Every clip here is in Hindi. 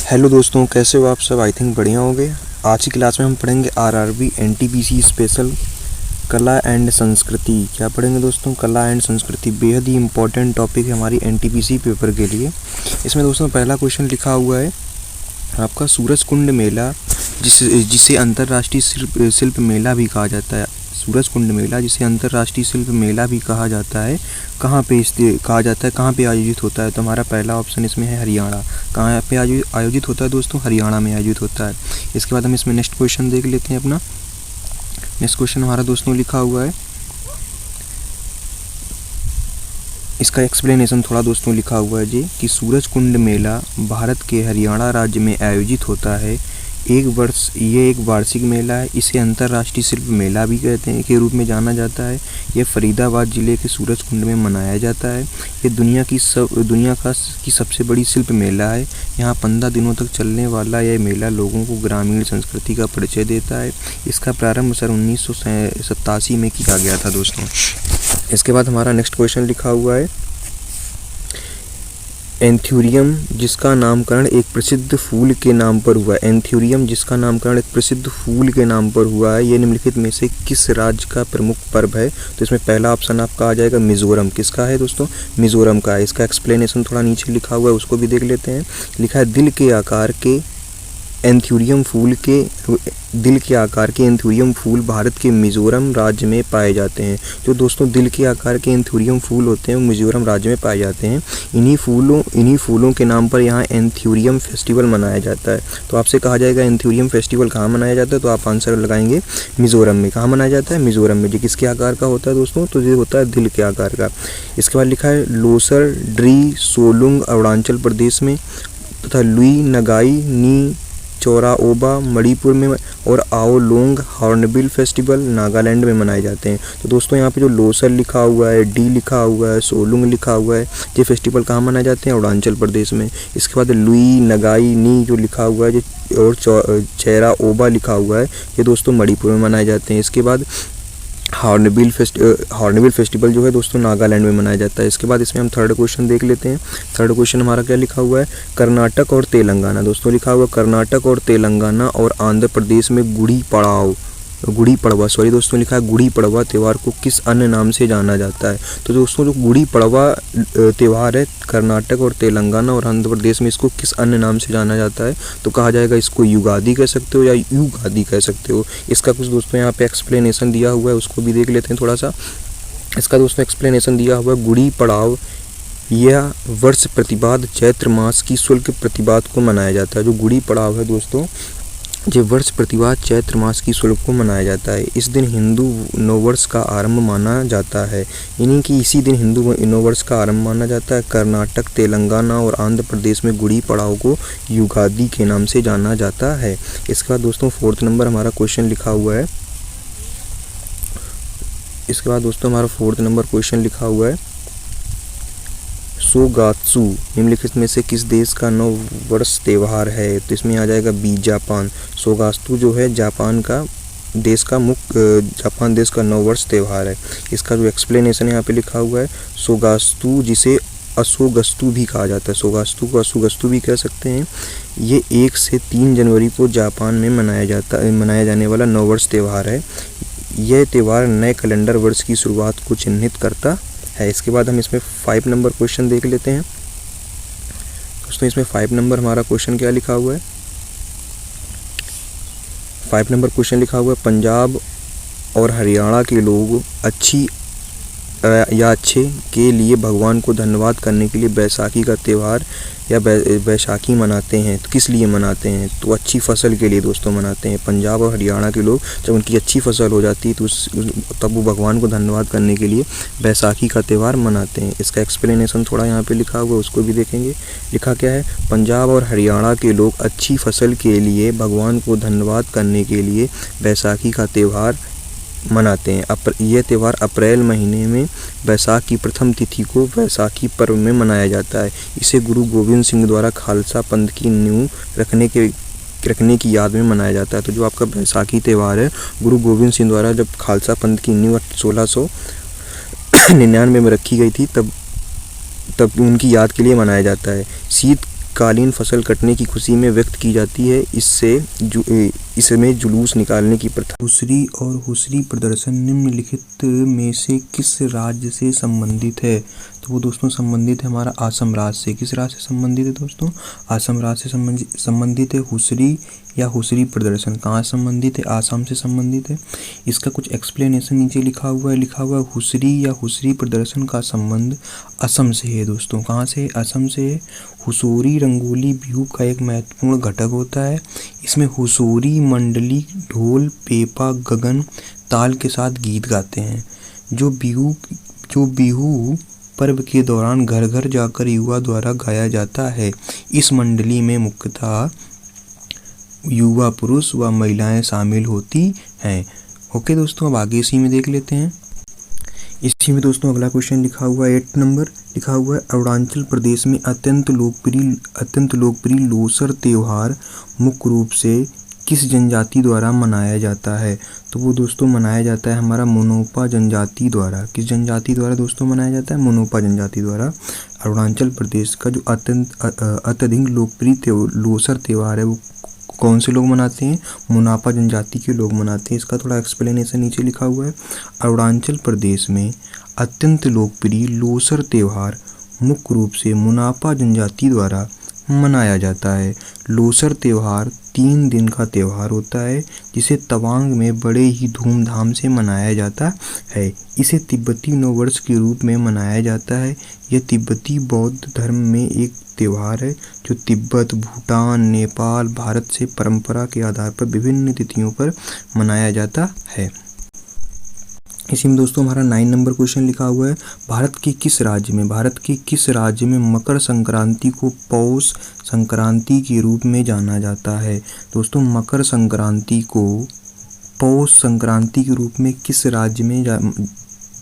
हेलो दोस्तों, कैसे हो आप सब। आई थिंक बढ़िया होंगे। आज की क्लास में हम पढ़ेंगे आरआरबी एनटीपीसी स्पेशल कला एंड संस्कृति। क्या पढ़ेंगे दोस्तों? कला एंड संस्कृति बेहद ही इंपॉर्टेंट टॉपिक है हमारी एनटीपीसी पेपर के लिए। इसमें दोस्तों पहला क्वेश्चन लिखा हुआ है आपका सूरजकुंड मेला, जिसे अंतर्राष्ट्रीय शिल्प मेला भी कहा जाता है। सूरजकुंड मेला जिसे अंतर्राष्ट्रीय शिल्प मेला भी कहा जाता है, कहाँ पे कहाँ पे आयोजित होता है? तो हमारा पहला ऑप्शन इसमें है हरियाणा। कहाँ पे आयोजित होता है दोस्तों? हरियाणा में आयोजित होता है। इसके बाद हम इसमें नेक्स्ट क्वेश्चन देख लेते हैं अपना। नेक्स्ट क्वेश्चन हमारा दोस्तों लिखा हुआ है, इसका एक्सप्लेनेशन थोड़ा दोस्तों लिखा हुआ है जी कि सूरजकुंड मेला भारत के हरियाणा राज्य में आयोजित होता है। ये एक वार्षिक मेला है। इसे अंतर्राष्ट्रीय शिल्प मेला भी कहते हैं के रूप में जाना जाता है। यह फरीदाबाद जिले के सूरजकुंड में मनाया जाता है। ये दुनिया की सबसे बड़ी शिल्प मेला है। यहाँ 15 दिनों तक चलने वाला यह मेला लोगों को ग्रामीण संस्कृति का परिचय देता है। इसका प्रारंभ सन 1987 में किया गया था दोस्तों। इसके बाद हमारा नेक्स्ट क्वेश्चन लिखा हुआ है, एंथ्यूरियम जिसका नामकरण एक प्रसिद्ध फूल के नाम पर हुआ है। एंथ्यूरियम जिसका नामकरण एक प्रसिद्ध फूल के नाम पर हुआ है, ये निम्नलिखित में से किस राज्य का प्रमुख पर्व है? तो इसमें पहला ऑप्शन आपका आ जाएगा मिजोरम। किसका है दोस्तों? मिजोरम का है। इसका एक्सप्लेनेशन थोड़ा नीचे लिखा हुआ है, उसको भी देख लेते हैं। लिखा है दिल के आकार के एंथ्यूरियम फूल भारत के मिजोरम राज्य में पाए जाते हैं। जो दोस्तों दिल के आकार के एंथ्यूरियम फूल होते हैं वो मिजोरम राज्य में पाए जाते हैं। इन्हीं फूलों के नाम पर यहाँ एंथ्यूरियम फेस्टिवल मनाया जाता है। तो आपसे कहा जाएगा एंथ्यूरियम फेस्टिवल कहाँ मनाया जाता है? तो आप आंसर लगाएंगे मिजोरम में। कहाँ मनाया जाता है? मिजोरम में। जो किसके आकार का होता है दोस्तों? तो ये होता है दिल के आकार का। इसके बाद लिखा है लोसर ड्री सोलुंग अरुणाचल प्रदेश में तथा लुई नगाई नी चौराओबा मणिपुर में और आओलोंग हॉर्नबिल फेस्टिवल नागालैंड में मनाए जाते हैं। तो दोस्तों यहाँ पे जो लोसर लिखा हुआ है, डी लिखा हुआ है, सोलुंग लिखा हुआ है, ये फेस्टिवल कहाँ मनाए जाते हैं? अरुणाचल प्रदेश में। इसके बाद लुई नगाई नी जो लिखा हुआ है और चौराओबा लिखा हुआ है, ये दोस्तों मणिपुर में मनाए जाते हैं। इसके बाद हॉर्नबिल फेस्टिवल जो है दोस्तों नागालैंड में मनाया जाता है। इसके बाद इसमें हम थर्ड क्वेश्चन देख लेते हैं। थर्ड क्वेश्चन हमारा क्या लिखा हुआ है? कर्नाटक और तेलंगाना। दोस्तों लिखा हुआ कर्नाटक और तेलंगाना और आंध्र प्रदेश में गुड़ी पड़वा दोस्तों लिखा है गुड़ी पड़वा त्यौहार को किस अन्य नाम से जाना जाता है? तो दोस्तों जो गुड़ी पड़वा त्यौहार है कर्नाटक और तेलंगाना और आंध्र प्रदेश में, इसको किस अन्य नाम से जाना जाता है? तो कहा जाएगा इसको युगादि कह सकते हो या युगादि कह सकते हो। इसका कुछ दोस्तों यहाँ पे एक्सप्लेनेशन दिया हुआ है, उसको भी देख लेते हैं थोड़ा सा। इसका दोस्तों एक्सप्लेनेशन दिया हुआ है, गुड़ी पड़ाव यह वर्ष प्रतिपाद चैत्र मास की शुक्ल प्रतिपाद को मनाया जाता है। जो गुड़ी पड़ाव है दोस्तों, ये वर्ष प्रतिपाद चैत्र मास की शुक्ल को मनाया जाता है। इस दिन हिंदू नववर्ष का आरंभ माना जाता है। इसी दिन हिंदू नववर्ष का आरंभ माना जाता है। कर्नाटक, तेलंगाना और आंध्र प्रदेश में गुड़ी पड़ाव को युगादि के नाम से जाना जाता है। इसके बाद दोस्तों फोर्थ नंबर हमारा क्वेश्चन लिखा हुआ है। इसके बाद दोस्तों हमारा फोर्थ नंबर क्वेश्चन लिखा हुआ है, सोगात्सु निम्नलिखित में से किस देश का नव वर्ष त्यौहार है? तो इसमें आ जाएगा बी जापान। सोगात्सु जो है जापान देश का नव वर्ष त्यौहार है। इसका जो एक्सप्लेनेशन यहाँ पे लिखा हुआ है, सोगात्सु जिसे असोगस्तु भी कहा जाता है, सोगात्सु को असोगस्तु भी कह सकते हैं। ये 1 से 3 जनवरी को जापान में मनाया जाने वाला नव वर्ष त्यौहार है। यह त्यौहार नए कैलेंडर वर्ष की शुरुआत को चिन्हित करता है। इसके बाद हम इसमें 5 नंबर क्वेश्चन देख लेते हैं। दोस्तों इसमें 5 नंबर हमारा क्वेश्चन क्या लिखा हुआ है? 5 नंबर क्वेश्चन लिखा हुआ है, पंजाब और हरियाणा के लोग अच्छे के लिए भगवान को धन्यवाद करने के लिए बैसाखी का त्यौहार या बैसाखी मनाते हैं। तो किस लिए मनाते हैं? तो अच्छी फसल के लिए दोस्तों मनाते हैं। पंजाब और हरियाणा के लोग जब उनकी अच्छी फसल हो जाती है तो तब वो भगवान को धन्यवाद करने के लिए बैसाखी का त्यौहार मनाते हैं। इसका एक्सप्लेनेशन थोड़ा यहाँ पे लिखा हुआ है, उसको भी देखेंगे। लिखा क्या है? पंजाब और हरियाणा के लोग अच्छी फसल के लिए भगवान को धन्यवाद करने के लिए बैसाखी का त्यौहार मनाते हैं। यह त्यौहार अप्रैल महीने में बैसाख की प्रथम तिथि को बैसाखी पर्व में मनाया जाता है। इसे गुरु गोविंद सिंह द्वारा खालसा पंथ की नींव रखने की याद में मनाया जाता है। तो जो आपका बैसाखी त्यौहार है, गुरु गोविंद सिंह द्वारा जब खालसा पंथ की नींव 1699 में रखी गई थी, तब उनकी याद के लिए मनाया जाता है। शीतकालीन फसल कटने की खुशी में व्यक्त की जाती है। इसमें जुलूस निकालने की प्रथा। हुसरी और हुसरी प्रदर्शन निम्नलिखित में से किस राज्य से संबंधित है? तो वो दोस्तों संबंधित है हमारा असम राज्य से। किस राज्य से संबंधित है दोस्तों? असम राज्य से संबंधित है हुसरी या हुसरी प्रदर्शन। कहाँ संबंधित है? आसाम से संबंधित है। इसका कुछ एक्सप्लेनेशन नीचे लिखा हुआ है हुसरी या हुसरी प्रदर्शन का संबंध असम से है दोस्तों। कहाँ से? असम से है। हुसोरी रंगोली बिहू का एक महत्वपूर्ण घटक होता है। इसमें हुसोरी मंडली ढोल, पेपा, गगन ताल के साथ गीत गाते हैं। जो बिहू पर्व के दौरान घर घर जाकर युवा द्वारा गाया जाता है। इस मंडली में मुख्यतः युवा पुरुष व महिलाएं शामिल होती हैं। ओके दोस्तों, अब आगे इसी में देख लेते हैं। इसी में दोस्तों अगला क्वेश्चन लिखा हुआ है 8 नंबर लिखा हुआ है अरुणाचल प्रदेश में अत्यंत लोकप्रिय लोसर त्योहार मुख्य रूप से किस जनजाति द्वारा मनाया जाता है? तो वो दोस्तों मनाया जाता है हमारा मोनोपा जनजाति द्वारा। किस जनजाति द्वारा दोस्तों मनाया जाता है? मोनोपा जनजाति द्वारा। अरुणाचल प्रदेश का जो अत्यधिक लोकप्रिय लोसर त्योहार है वो कौन से लोग मनाते हैं? मोनापा जनजाति के लोग मनाते हैं। इसका थोड़ा एक्सप्लेनेशन नीचे लिखा हुआ है। अरुणाचल प्रदेश में अत्यंत लोकप्रिय लोसर त्योहार मुख्य रूप से मोनापा जनजाति द्वारा मनाया जाता है। लोसर त्योहार 3 दिन का त्योहार होता है जिसे तवांग में बड़े ही धूमधाम से मनाया जाता है। इसे तिब्बती नववर्ष के रूप में मनाया जाता है। यह तिब्बती बौद्ध धर्म में एक त्योहार है जो तिब्बत, भूटान, नेपाल, भारत से परंपरा के आधार पर विभिन्न तिथियों पर मनाया जाता है। इसी में दोस्तों हमारा 9 नंबर क्वेश्चन लिखा हुआ है भारत के किस राज्य में मकर संक्रांति को पौष संक्रांति के रूप में जाना जाता है? दोस्तों मकर संक्रांति को पौष संक्रांति के रूप में किस राज्य में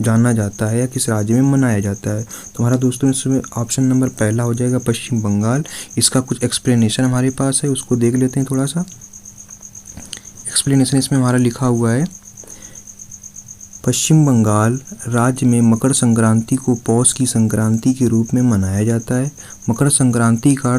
जाना जाता है या किस राज्य में मनाया जाता है? तो हमारा दोस्तों इसमें ऑप्शन नंबर पहला हो जाएगा पश्चिम बंगाल। इसका कुछ एक्सप्लेनेशन हमारे पास है, उसको देख लेते हैं। थोड़ा सा एक्सप्लेनेशन इसमें हमारा लिखा हुआ है पश्चिम बंगाल राज्य में मकर संक्रांति को पौष की संक्रांति के रूप में मनाया जाता है। मकर संक्रांति का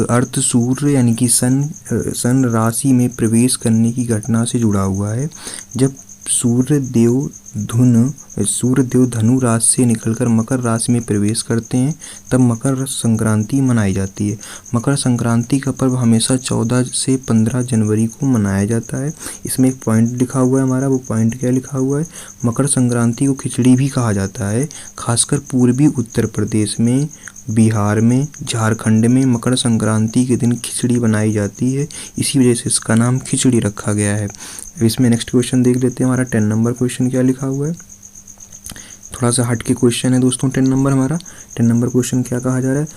अर्थ सूर्य यानी कि सन राशि में प्रवेश करने की घटना से जुड़ा हुआ है। जब सूर्य देव धनु राशि से निकलकर मकर राशि में प्रवेश करते हैं तब मकर संक्रांति मनाई जाती है। मकर संक्रांति का पर्व हमेशा 14 से 15 जनवरी को मनाया जाता है। इसमें एक पॉइंट लिखा हुआ है हमारा, वो पॉइंट क्या लिखा हुआ है? मकर संक्रांति को खिचड़ी भी कहा जाता है। खासकर पूर्वी उत्तर प्रदेश में, बिहार में, झारखंड में मकर संक्रांति के दिन खिचड़ी बनाई जाती है। इसी वजह से इसका नाम खिचड़ी रखा गया है। इसमें नेक्स्ट क्वेश्चन देख लेते हैं। हमारा 10 नंबर क्वेश्चन क्या लिखा हुआ है? थोड़ा सा हट के क्वेश्चन है दोस्तों 10 नंबर हमारा। 10 नंबर क्वेश्चन क्या कहा जा रहा है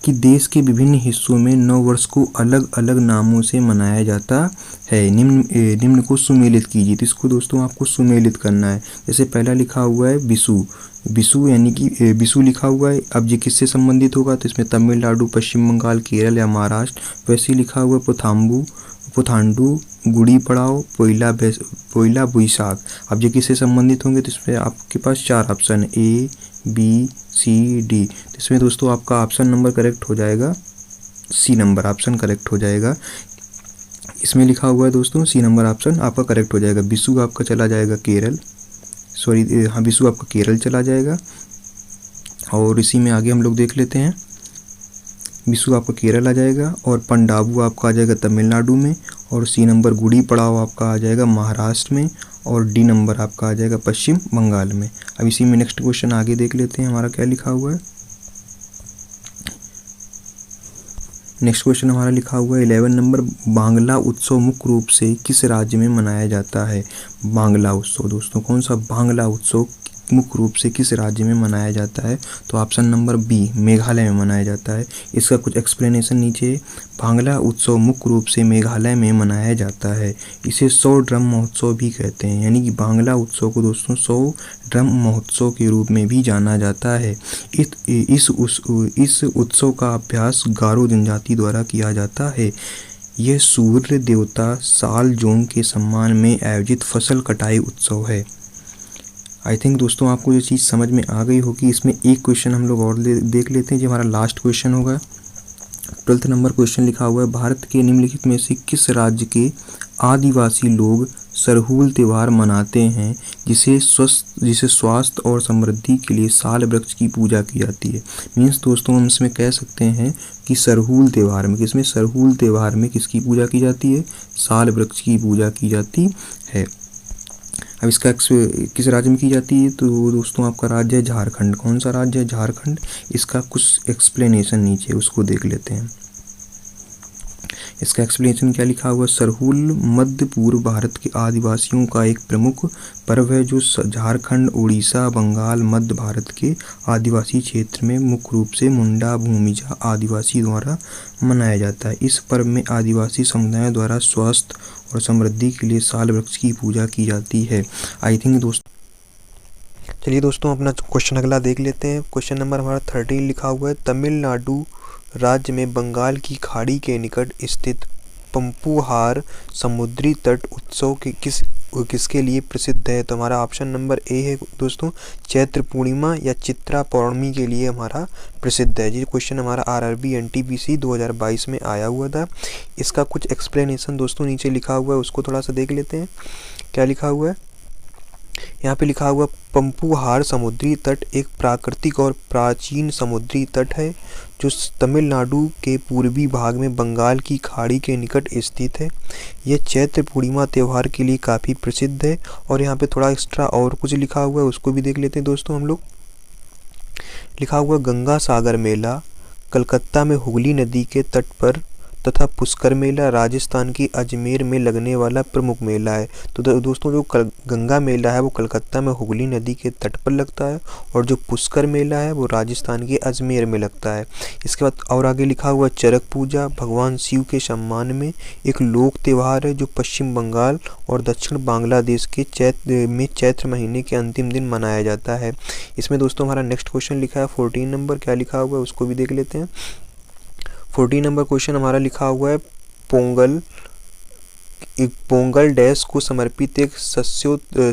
कि देश के विभिन्न हिस्सों में नव वर्ष को अलग अलग नामों से मनाया जाता है। निम्न को सुमेलित कीजिए। तो इसको दोस्तों आपको सुमेलित करना है। जैसे पहला लिखा हुआ है बिसु यानी कि बिसु लिखा हुआ है। अब ये किससे संबंधित होगा? तो इसमें तमिलनाडु, पश्चिम बंगाल, केरल या महाराष्ट्र। वैसे लिखा हुआ है पुथांडु, गुड़ी पड़ाव, पोइला बोईसाख। अब ये किससे संबंधित होंगे? तो इसमें आपके पास 4 option A, B, C, D। तो इसमें दोस्तों आपका ऑप्शन नंबर करेक्ट हो जाएगा C नंबर ऑप्शन करेक्ट हो जाएगा। इसमें लिखा हुआ है दोस्तों C नंबर ऑप्शन आपका करेक्ट हो जाएगा। बिसु आपका चला जाएगा केरल, बिसु आपका केरल चला जाएगा। और इसी में आगे हम लोग देख लेते हैं। बिसु आपका केरल आ जाएगा और पंडाबू आपका आ जाएगा तमिलनाडु में, और C नंबर गुड़ी पड़ाव आपका आ जाएगा महाराष्ट्र में, और D नंबर आपका आ जाएगा पश्चिम बंगाल में। अब इसी में नेक्स्ट क्वेश्चन आगे देख लेते हैं हमारा क्या लिखा हुआ है। नेक्स्ट क्वेश्चन हमारा लिखा हुआ है 11 नंबर बांग्ला उत्सव मुख्य रूप से किस राज्य में मनाया जाता है? बांग्ला उत्सव दोस्तों कौन सा बांग्ला उत्सव मुख्य रूप से किस राज्य में मनाया जाता है? तो ऑप्शन नंबर B मेघालय में मनाया जाता है। इसका कुछ एक्सप्लेनेशन नीचे। बांग्ला उत्सव मुख्य रूप से मेघालय में मनाया जाता है। इसे 100 ड्रम महोत्सव भी कहते हैं, यानी कि बांग्ला उत्सव को दोस्तों 100 ड्रम महोत्सव के रूप में भी जाना जाता है। इस उत्सव का अभ्यास गारो जनजाति द्वारा किया जाता है। यह सूर्य देवता साल जोंग के सम्मान में आयोजित फसल कटाई उत्सव है। आई थिंक दोस्तों आपको ये चीज़ समझ में आ गई होगी। इसमें एक क्वेश्चन हम लोग और देख लेते हैं जो हमारा लास्ट क्वेश्चन होगा। 12th नंबर क्वेश्चन लिखा हुआ है, भारत के निम्नलिखित में से किस राज्य के आदिवासी लोग सरहूल त्योहार मनाते हैं जिसे स्वास्थ्य और समृद्धि के लिए साल वृक्ष की पूजा की जाती है। मीन्स दोस्तों हम इसमें कह सकते हैं कि सरहूल त्योहार में किसकी पूजा की जाती है, साल वृक्ष की पूजा की जाती है। अब इसका किस राज्य में की जाती है, तो दोस्तों आपका राज्य है झारखंड। कौन सा राज्य है, झारखंड। इसका कुछ एक्सप्लेनेशन नीचे उसको देख लेते हैं। इसका एक्सप्लेनेशन क्या लिखा हुआ, सरहूल मध्य पूर्व भारत के आदिवासियों का एक प्रमुख पर्व है जो झारखंड, उड़ीसा, बंगाल, मध्य भारत के आदिवासी क्षेत्र में मुख्य रूप से मुंडा भूमिजा आदिवासी द्वारा मनाया जाता है। इस पर्व में आदिवासी समुदाय द्वारा स्वास्थ्य और समृद्धि के लिए साल वृक्ष की पूजा की जाती है। आई थिंक दोस्तों, चलिए दोस्तों अपना क्वेश्चन अगला देख लेते हैं। क्वेश्चन नंबर हमारा 13 लिखा हुआ है, तमिलनाडु राज्य में बंगाल की खाड़ी के निकट स्थित पंपुहार समुद्री तट उत्सव के किसके लिए प्रसिद्ध है। तो हमारा ऑप्शन नंबर ए है दोस्तों, चैत्र पूर्णिमा या चित्रा पौर्णमी के लिए हमारा प्रसिद्ध है। ये क्वेश्चन हमारा आरआरबी एनटीपीसी 2022 में आया हुआ था। इसका कुछ एक्सप्लेनेशन दोस्तों नीचे लिखा हुआ है, उसको थोड़ा सा देख लेते हैं। क्या लिखा हुआ है, यहाँ पे लिखा हुआ पंपुहार समुद्री तट एक प्राकृतिक और प्राचीन समुद्री तट है जो तमिलनाडु के पूर्वी भाग में बंगाल की खाड़ी के निकट स्थित है। यह चैत्र पूर्णिमा त्यौहार के लिए काफ़ी प्रसिद्ध है। और यहाँ पे थोड़ा एक्स्ट्रा और कुछ लिखा हुआ है, उसको भी देख लेते हैं दोस्तों हम लोग। लिखा हुआ गंगा सागर मेला कलकत्ता में हुगली नदी के तट पर तथा पुष्कर मेला राजस्थान की अजमेर में लगने वाला प्रमुख मेला है। तो दोस्तों जो गंगा मेला है वो कलकत्ता में हुगली नदी के तट पर लगता है और जो पुष्कर मेला है वो राजस्थान के अजमेर में लगता है। इसके बाद और आगे लिखा हुआ चरक पूजा भगवान शिव के सम्मान में एक लोक त्यौहार है जो पश्चिम बंगाल और दक्षिण बांग्लादेश के चैत्र महीने के अंतिम दिन मनाया जाता है। इसमें दोस्तों हमारा नेक्स्ट क्वेश्चन लिखा है 14 नंबर, क्या लिखा हुआ है उसको भी देख लेते हैं। 14 नंबर क्वेश्चन हमारा लिखा हुआ है पोंगल डैश को समर्पित एक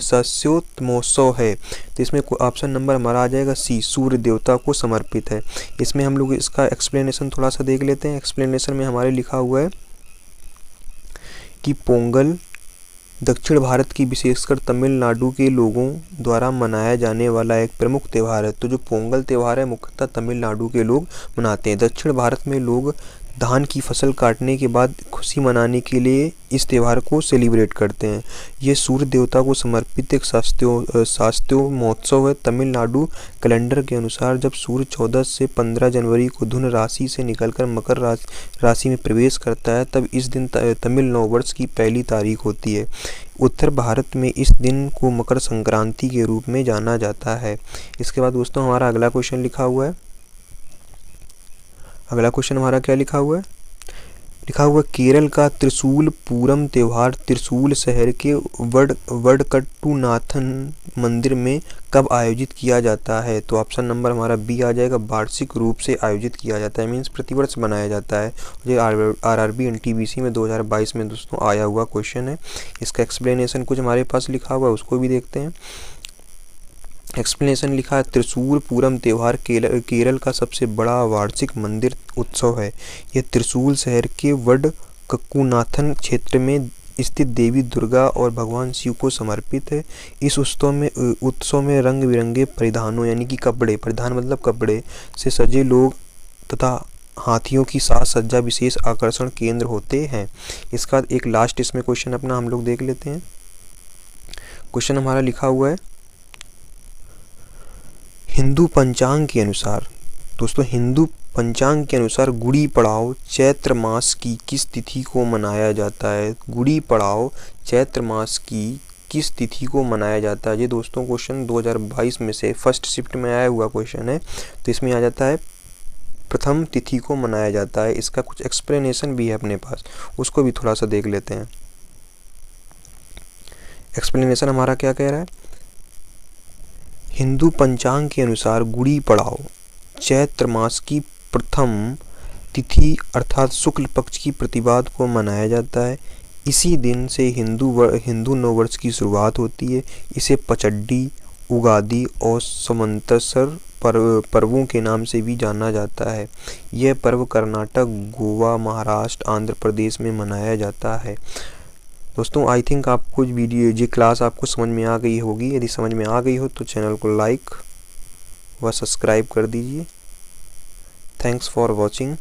शस्योत्सव है। तो इसमें ऑप्शन नंबर हमारा आ जाएगा सी, सूर्य देवता को समर्पित है। इसमें हम लोग इसका एक्सप्लेनेशन थोड़ा सा देख लेते हैं। एक्सप्लेनेशन में हमारे लिखा हुआ है कि पोंगल दक्षिण भारत की विशेषकर तमिलनाडु के लोगों द्वारा मनाया जाने वाला एक प्रमुख त्यौहार है। तो जो पोंगल त्यौहार है मुख्यतः तमिलनाडु के लोग मनाते हैं। दक्षिण भारत में लोग धान की फसल काटने के बाद खुशी मनाने के लिए इस त्यौहार को सेलिब्रेट करते हैं। ये सूर्य देवता को समर्पित एक शास्त्रोत्सव महोत्सव है। तमिलनाडु कैलेंडर के अनुसार जब सूर्य 14 से 15 जनवरी को धनु राशि से निकलकर मकर राशि में प्रवेश करता है तब इस दिन तमिल नववर्ष की पहली तारीख होती है। उत्तर भारत में इस दिन को मकर संक्रांति के रूप में जाना जाता है। इसके बाद दोस्तों हमारा अगला क्वेश्चन लिखा हुआ है। अगला क्वेश्चन हमारा क्या लिखा हुआ है, लिखा हुआ केरल का त्रिशूल पूरम त्यौहार त्रिशूल शहर के वडकट्टुनाथन मंदिर में कब आयोजित किया जाता है। तो ऑप्शन नंबर हमारा बी आ जाएगा, वार्षिक रूप से आयोजित किया जाता है, मीन्स प्रतिवर्ष बनाया जाता है। ये आरआरबी एनटीपीसी में 2022 में दोस्तों आया हुआ क्वेश्चन है। इसका एक्सप्लेनेशन कुछ हमारे पास लिखा हुआ है, उसको भी देखते हैं। एक्सप्लेनेशन लिखा है त्रिशूल पूरम त्यौहार केरल का सबसे बड़ा वार्षिक मंदिर उत्सव है। यह त्रिशूल शहर के वडकक्कुनाथन क्षेत्र में स्थित देवी दुर्गा और भगवान शिव को समर्पित है। इस उत्सव में रंग बिरंगे परिधानों यानी कि परिधान मतलब कपड़े से सजे लोग तथा हाथियों की साज सज्जा विशेष आकर्षण केंद्र होते हैं। इसका एक लास्ट इसमें क्वेश्चन अपना हम लोग देख लेते हैं। क्वेश्चन हमारा लिखा हुआ है हिंदू पंचांग के अनुसार, दोस्तों हिंदू पंचांग के अनुसार गुड़ी पड़ाव चैत्र मास की किस तिथि को मनाया जाता है। गुड़ी पड़ाव चैत्र मास की किस तिथि को मनाया जाता है। ये दोस्तों क्वेश्चन 2022 में से फर्स्ट शिफ्ट में आया हुआ क्वेश्चन है। तो इसमें आ जाता है प्रथम तिथि को मनाया जाता है। इसका कुछ एक्सप्लेनेशन भी है अपने पास, उसको भी थोड़ा सा देख लेते हैं। एक्सप्लेनेशन हमारा क्या कह रहा है, हिंदू पंचांग के अनुसार गुड़ी पड़ाव चैत्र मास की प्रथम तिथि अर्थात शुक्ल पक्ष की प्रतिभात को मनाया जाता है। इसी दिन से हिंदू नववर्ष की शुरुआत होती है। इसे पचड्डी उगादि और संवत्सर पर्वों के नाम से भी जाना जाता है। यह पर्व कर्नाटक, गोवा, महाराष्ट्र, आंध्र प्रदेश में मनाया जाता है। दोस्तों आई थिंक आपको ये क्लास आपको समझ में आ गई होगी। यदि समझ में आ गई हो तो चैनल को लाइक व सब्सक्राइब कर दीजिए। Thanks for watching.